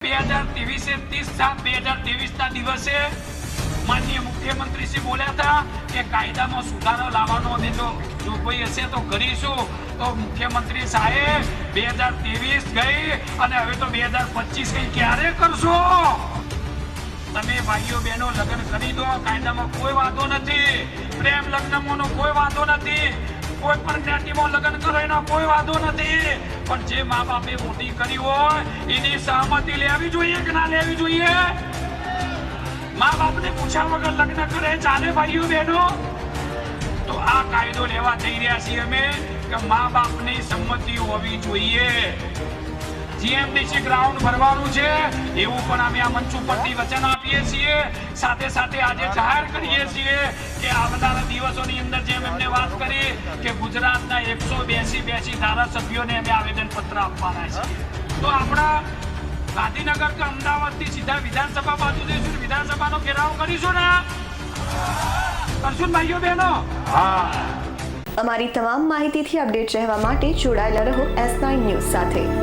2023/7/2023 દિવસે માનનીય મુખ્યમંત્રી શ્રી બોલ્યા હતા કે કાયદામાં સુધારો લાવવાનો અમે જો કોઈ હશે તો કરીશું. તો મુખ્યમંત્રી સાહેબ 2023 ગઈ અને હવે તો 2025 ગઈ, ક્યારે કરશો? તમે ભાઈઓ બહેનો લગ્ન કરી દો, કાયદામાં કોઈ વાંધો નથી. પ્રેમ લગ્નનો કોઈ વાંધો નથી, કોઈ પણ જ્ઞાતિમાં લગ્ન કરો એનો કોઈ વાંધો નથી. પણ જે મા બાપે મોટી કરી હોય એની સહમતિ લેવી જોઈએ કે ના લેવી જોઈએ? મા બાપને પૂછ્યા વગર લગ્ન કરે ચાલે ભાઈઓ બહેનો? તો આ કાયદો લેવા જઈ રહ્યા છીએ અમે કે મા બાપની સંમતિ હોવી જોઈએ. જીએમડીસી ગ્રાઉન્ડ ભરવાનું છે એવું પણ અમે આ મંચ ઉપરથી વચન આપીએ છીએ. સાથે સાથે આજે જાહેર કરીએ છીએ કે આવનારા દિવસોની અંદર જેમ એમને વાત કરી કે ગુજરાતના 182 ધારાસભ્યોને અમે આવેદનપત્ર આપવાના છીએ. તો આપણા ગાંધીનગર કે અમદાવાદથી સીધા વિધાનસભા બાજુ જઈશું, વિધાનસભાનો ઘેરાવ કરીશું ને? કરશું ભાઈઓ બહેનો? અમારી તમામ માહિતીથી અપડેટ રહેવા માટે જોડાયેલા રહો S9 ન્યૂઝ સાથે.